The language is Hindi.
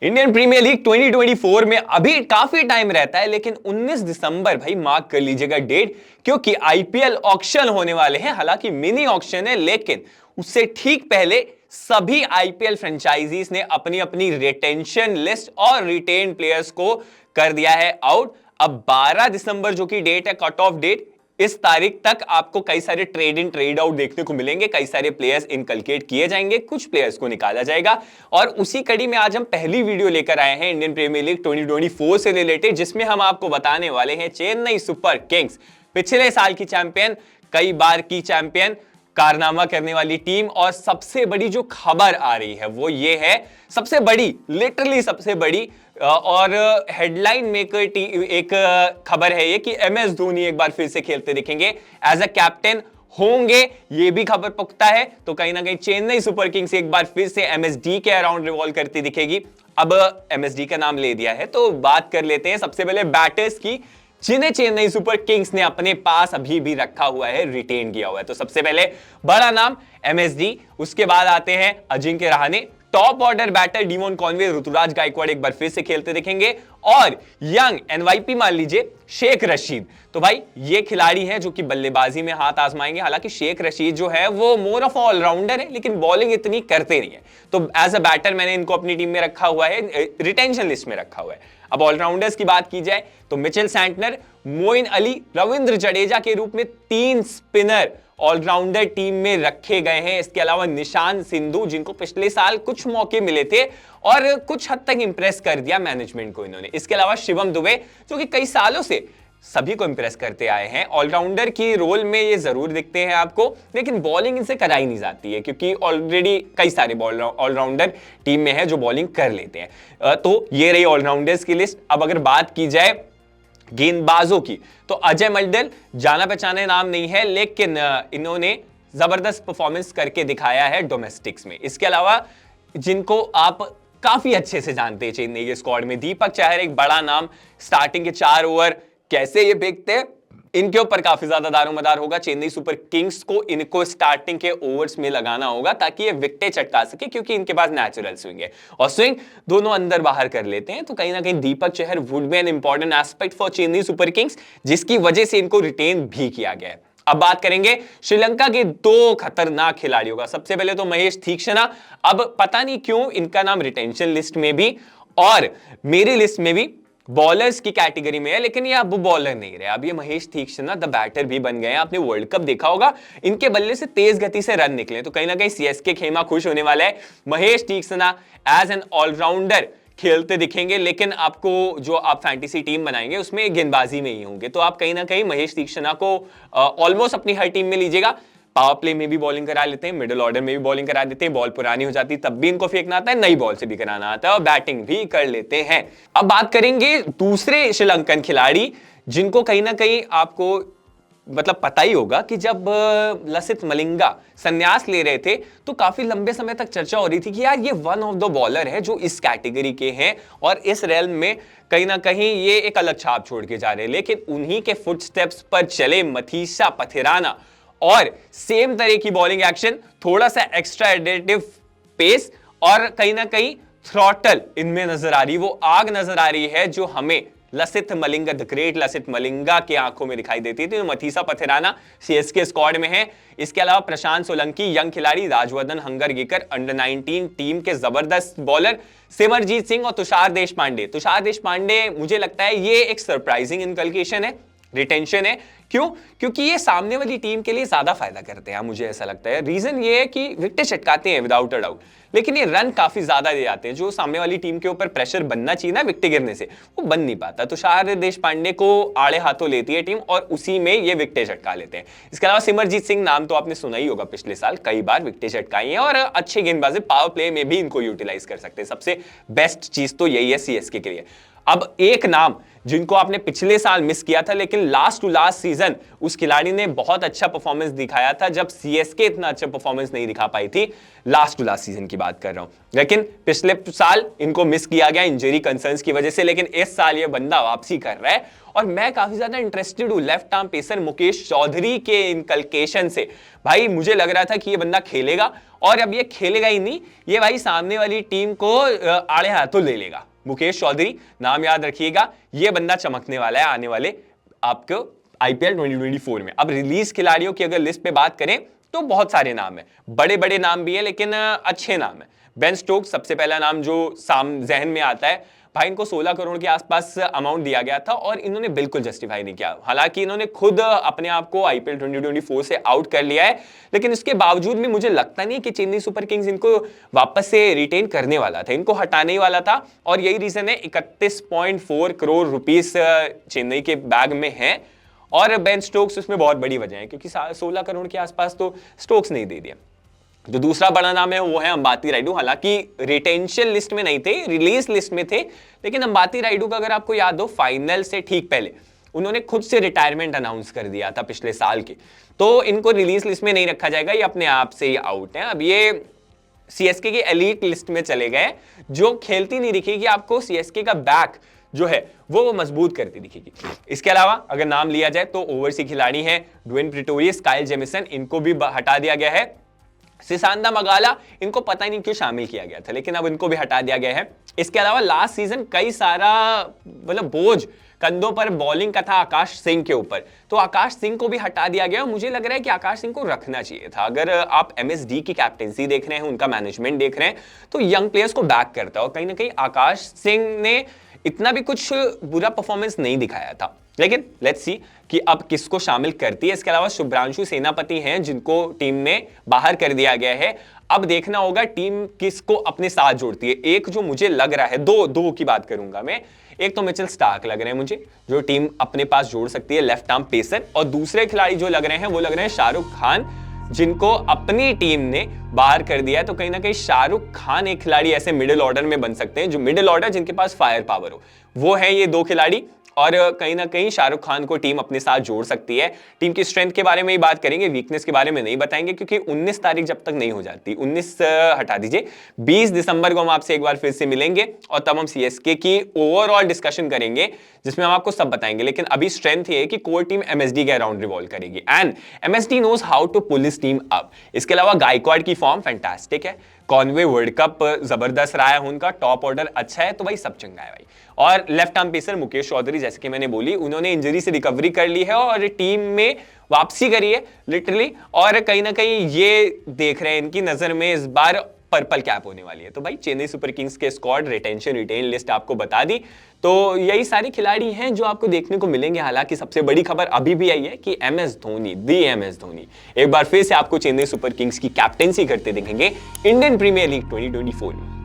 इंडियन प्रीमियर लीग 2024 में अभी काफी टाइम रहता है, लेकिन 19 दिसंबर भाई मार्क कर लीजिएगा डेट, क्योंकि आईपीएल ऑक्शन होने वाले हैं। हालांकि मिनी ऑक्शन है, लेकिन उससे ठीक पहले सभी आईपीएल फ्रेंचाइजीज ने अपनी अपनी रिटेंशन लिस्ट और रिटेन प्लेयर्स को कर दिया है आउट। अब 12 दिसंबर जो कि डेट है कट ऑफ डेट, इस तारीख तक आपको कई सारे ट्रेड इन ट्रेड आउट देखने को मिलेंगे, कई सारे प्लेयर्स इनकलकेट किए जाएंगे, कुछ प्लेयर्स को निकाला जाएगा। और उसी कड़ी में आज हम पहली वीडियो लेकर आए हैं इंडियन प्रीमियर लीग 2024 से रिलेटेड, जिसमें हम आपको बताने वाले हैं चेन्नई सुपर किंग्स, पिछले साल की चैंपियन, कई बार की चैंपियन, कारनामा करने वाली टीम। और सबसे बड़ी जो खबर आ रही है वो ये है, सबसे बड़ी, लिटरली सबसे बड़ी और हेडलाइन मेकर एक खबर है ये कि एमएस धोनी एक बार फिर से खेलते दिखेंगे, एज अ कैप्टन होंगे, ये भी खबर पुख्ता है। तो कहीं ना कहीं चेन्नई सुपर किंग्स एक बार फिर से एमएसडी के अराउंड रिवॉल्व करती दिखेगी। अब एमएसडी का नाम ले दिया है तो बात कर लेते हैं सबसे पहले बैटर्स की, जिन्हें चेन्नई सुपर किंग्स ने अपने पास अभी भी रखा हुआ है, रिटेन किया हुआ है। तो सबसे पहले बड़ा नाम एमएसडी, उसके बाद आते हैं Ajinkya Rahane, top order batter Devon Conway, Ruturaj Gaikwad एक बार फिर से खेलते दिखेंगे, और यंग एनवाईपी मान लीजिए शेख रशीद। तो भाई ये खिलाड़ी हैं जो कि बल्लेबाजी में हाथ आजमाएंगे। हालांकि शेख रशीद जो है वो मोर ऑफ ऑलराउंडर है, लेकिन बॉलिंग इतनी करते नहीं है, तो एज अ बैटर मैंने इनको अपनी टीम में रखा हुआ है, रिटेंशन लिस्ट में रखा हुआ है। अब ऑलराउंडर्स की बात की जाए तो मिचेल सैंटनर, मोइन अली, रविंद्र जडेजा के रूप में 3 स्पिनर ऑलराउंडर टीम में रखे गए हैं। इसके अलावा निशांत सिंधु, जिनको पिछले साल कुछ मौके मिले थे और कुछ हद तक इंप्रेस कर दिया मैनेजमेंट को इन्होंने। इसके अलावा शिवम दुबे, जो कि कई सालों से सभी को इंप्रेस करते आए हैं, ऑलराउंडर की रोल में ये जरूर दिखते हैं आपको, लेकिन बॉलिंग इनसे कराई नहीं जाती है, क्योंकि ऑलरेडी कई सारे ऑलराउंडर टीम में है जो बॉलिंग कर लेते हैं। तो ये रही ऑलराउंडर्स की लिस्ट। अब अगर बात की जाए गेंदबाजों की, तो अजय मंडल जाना पहचाने नाम नहीं है, लेकिन इन्होंने जबरदस्त परफॉर्मेंस करके दिखाया है डोमेस्टिक्स में। इसके अलावा जिनको आप काफी अच्छे से जानते हैं चेन्नई के स्क्वाड में, दीपक चहर एक बड़ा नाम, स्टार्टिंग के 4 ओवर कैसे ये फेंकते हैं, इनके ऊपर काफी ज्यादा दारोमदार होगा चेन्नई सुपर किंग्स को। इनको स्टार्टिंग के ओवर्स में लगाना होगा ताकि ये विकेटें चटका सके, क्योंकि इनके पास नेचुरल स्विंग है और स्विंग दोनों अंदर बाहर कर लेते हैं। तो कहीं ना कहीं Deepak Chahar would be an important aspect for Chennai super Kings, जिसकी वजह से इनको रिटेन भी किया गया है। अब बात करेंगे श्रीलंका के 2 खतरनाक खिलाड़ियों का। सबसे पहले तो महेश तीक्षणा, अब पता नहीं क्यों इनका नाम रिटेंशन लिस्ट में भी और मेरी लिस्ट में भी बॉलर्स की कैटेगरी में है, लेकिन ये अब बॉलर नहीं रहे। अब ये महेश तीक्षणा द बैटर भी बन गए हैं। आपने वर्ल्ड कप देखा होगा, इनके बल्ले से तेज गति से रन निकले, तो कहीं ना कहीं सीएसके खेमा खुश होने वाला है। Mahesh Theekshana as an all rounder खेलते दिखेंगे, लेकिन आपको जो आप फैंटेसी टीम बनाएंगे उसमें गेंदबाजी में ही होंगे, तो आप कहीं ना कहीं महेश तीक्षणा को ऑलमोस्ट अपनी हर टीम में लीजिएगा। पावर प्ले में भी बॉलिंग करा लेते हैं, मिडिल ऑर्डर में भी बॉलिंग करा देते हैं, बॉल पुरानी हो जाती तब भी इनको फेंकना आता है, नई बॉल से भी कराना आता है और बैटिंग भी कर लेते हैं। अब बात करेंगे दूसरे श्रीलंकन खिलाड़ी, जिनको कहीं ना कहीं आपको मतलब पता ही होगा कि जब लसिथ मलिंगा संन्यास ले रहे थे तो काफी लंबे समय तक चर्चा हो रही थी कि यार ये वन ऑफ द बॉलर है जो इस कैटेगरी के हैं और इस रेल में कहीं ना कहीं ये एक अलग छाप छोड़ के जा रहे हैं। लेकिन उन्हीं के फुटस्टेप्स पर चले मथीसा पथिराना और सेम तरह की बॉलिंग एक्शन, थोड़ा सा एक्स्ट्रा एडिटिव पेस और कहीं ना कहीं थ्रॉटल इनमें नजर आ रही, वो आग नजर आ रही है जो हमें लसिथ मलिंगा, द ग्रेट लसिथ मलिंगा की आंखों में दिखाई देती थी। मथीसा पथिराना सीएसके स्क्वाड में है। इसके अलावा प्रशांत सोलंकी यंग खिलाड़ी, राजवर्धन हंगरगीकर अंडर 19 टीम के जबरदस्त बॉलर, सिमरजीत सिंह और तुषार देशपांडे। तुषार देशपांडे मुझे लगता है ये एक सरप्राइजिंग इनकलकेशन है, रिटेंशन है। क्यों? क्योंकि ये सामने वाली टीम के लिए ज्यादा फायदा करते हैं, मुझे ऐसा लगता है। रीजन ये है कि विकेट चटकाते हैं विदाउट अ डाउट, लेकिन ये रन काफी ज्यादा दे जाते हैं। जो सामने वाली टीम के ऊपर प्रेशर बनना चाहिए ना विकेट गिरने से, वो बन नहीं पाता। तुषार देशपांडे को आड़े हाथों लेती है टीम और उसी में ये विकेट चटका लेते हैं। इसके अलावा सिमरजीत सिंह नाम तो आपने सुना ही होगा, पिछले साल कई बार विकेट चटकाई है और अच्छे गेंदबाजी, पावर प्ले में भी इनको यूटिलाइज कर सकते हैं। सबसे बेस्ट चीज तो यही है सीएसके के लिए। अब एक नाम जिनको आपने पिछले साल मिस किया था, लेकिन last to last season season उस खिलाड़ी ने बहुत अच्छा परफॉर्मेंस दिखाया था जब सीएसके इतना अच्छा परफॉर्मेंस नहीं दिखा पाई थी। लास्ट टू लास्ट सीजन की बात कर रहा हूं, लेकिन पिछले साल इनको मिस किया गया इंजरी कंसर्न्स की वजह से, लेकिन इस साल ये बंदा वापसी कर रहा है और मैं काफी ज्यादा इंटरेस्टेड हूं left arm pacer Mukesh Choudhary के इनकलकेशन से। भाई मुझे लग रहा था कि ये बंदा खेलेगा, और अब ये खेलेगा ही नहीं, ये भाई सामने वाली टीम को आड़े हाथों ले लेगा। मुकेश चौधरी नाम याद रखिएगा, ये बंदा चमकने वाला है आने वाले आपको आईपीएल 2024 में। अब रिलीज खिलाड़ियों की अगर लिस्ट पे बात करें तो बहुत सारे नाम है, बड़े बड़े नाम भी है लेकिन अच्छे नाम है। बेन स्टोक्स सबसे पहला नाम जो जहन में आता है। भाई इनको 16 करोड़ के आसपास अमाउंट दिया गया था और इन्होंने बिल्कुल जस्टिफाई नहीं किया। हालांकि इन्होंने खुद अपने आप को आईपीएल 2024 से आउट कर लिया है, लेकिन इसके बावजूद भी मुझे लगता नहीं कि चेन्नई सुपर किंग्स इनको वापस से रिटेन करने वाला था, इनको हटाने ही वाला था। और यही रीजन है 31.4 करोड़ रुपीस चेन्नई के बैग में है, और बेन स्टोक्स उसमें बहुत बड़ी वजह है क्योंकि 16 करोड़ के आसपास तो स्टोक्स नहीं दे दिया। जो दूसरा बड़ा नाम है वो है अंबाती रायडू। हालांकि रिटेंशन लिस्ट में नहीं थे, रिलीज लिस्ट में थे, लेकिन अंबाती रायडू का अगर आपको याद हो फाइनल से ठीक पहले उन्होंने खुद से रिटायरमेंट अनाउंस कर दिया था पिछले साल के, तो इनको रिलीज लिस्ट में नहीं रखा जाएगा, ये अपने आप से ही आउट है। अब ये सीएसके की एलीट लिस्ट में चले गए, जो खेलती नहीं दिखेगी आपको, सीएसके का बैक जो है वो मजबूत करती दिखेगी। इसके अलावा अगर नाम लिया जाए तो ओवरसीज खिलाड़ी हैं ड्वेन प्रिटोरियस, काइल जेमिसन, इनको भी हटा दिया गया है। सिसांदा मगाला, इनको पता ही नहीं क्यों शामिल किया गया था, लेकिन अब इनको भी हटा दिया गया है। इसके अलावा लास्ट सीजन कई सारा मतलब बोझ कंधों पर बॉलिंग का था आकाश सिंह के ऊपर, तो आकाश सिंह को भी हटा दिया गया। मुझे लग रहा है कि आकाश सिंह को रखना चाहिए था। अगर आप एमएसडी की कैप्टेंसी देख रहे हैं, उनका मैनेजमेंट देख रहे हैं, तो यंग प्लेयर्स को बैक करता है, और कहीं ना कहीं आकाश सिंह ने इतना भी कुछ बुरा परफॉर्मेंस नहीं दिखाया था। लेकिन लेट्स सी कि अब किसको शामिल करती है। इसके अलावा शुभ्रांशु सेनापति हैं जिनको टीम में बाहर कर दिया गया है। अब देखना होगा टीम किसको अपने साथ जोड़ती है। एक जो मुझे लग रहा है, दो की बात करूंगा मैं, एक तो मिचेल स्टार्क लग रहे हैं मुझे जो टीम अपने पास जोड़ सकती है, लेफ्ट आर्म पेसर, और दूसरे खिलाड़ी जो लग रहे हैं वो लग रहे हैं शाहरुख खान, जिनको अपनी टीम ने बाहर कर दिया है। तो कहीं ना कहीं शाहरुख खान एक खिलाड़ी ऐसे मिडिल ऑर्डर में बन सकते हैं, जो मिडिल ऑर्डर जिनके पास फायर पावर हो, वो है ये दो खिलाड़ी। और कहीं ना कहीं शाहरुख खान को टीम अपने साथ जोड़ सकती है। टीम की स्ट्रेंथ के बारे में ही बात करेंगे, वीकनेस के बारे में नहीं बताएंगे, क्योंकि 19 तारीख जब तक नहीं हो जाती, 19 हटा दीजिए, 20 दिसंबर को हम आपसे एक बार फिर से मिलेंगे और तब हम सीएसके की ओवरऑल डिस्कशन करेंगे, जिसमें हम आपको सब बताएंगे। लेकिन अभी स्ट्रेंथ ये है कि कोर टीम एमएसडी के अराउंड रिवॉल्व करेगी, and MSD knows how to pull his team up. इसके अलावा गायकवाड की फॉर्म फैंटास्टिक है, कॉनवे वर्ल्ड कप जबरदस्त रहा है उनका, टॉप ऑर्डर अच्छा है, तो भाई सब चंगा है भाई। और left arm pacer Mukesh Choudhary, जैसे कि मैंने बोली, उन्होंने इंजरी से रिकवरी कर ली है और टीम में वापसी करी है लिटरली, और कहीं ना कहीं ये देख रहे हैं इनकी नजर में इस बार पर्पल कैप होने वाली है। तो भाई चेन्नई सुपर किंग्स के स्क्वाड रिटेन लिस्ट आपको बता दी। तो यही सारे खिलाड़ी हैं जो आपको देखने को मिलेंगे। हालांकि सबसे बड़ी खबर अभी भी आई है कि MS Dhoni, M S Dhoni एक बार फिर से आपको चेन्नई सुपर किंग्स की कैप्टेंसी करते दिखेंगे इंडियन प्रीमियर लीग 2024 में।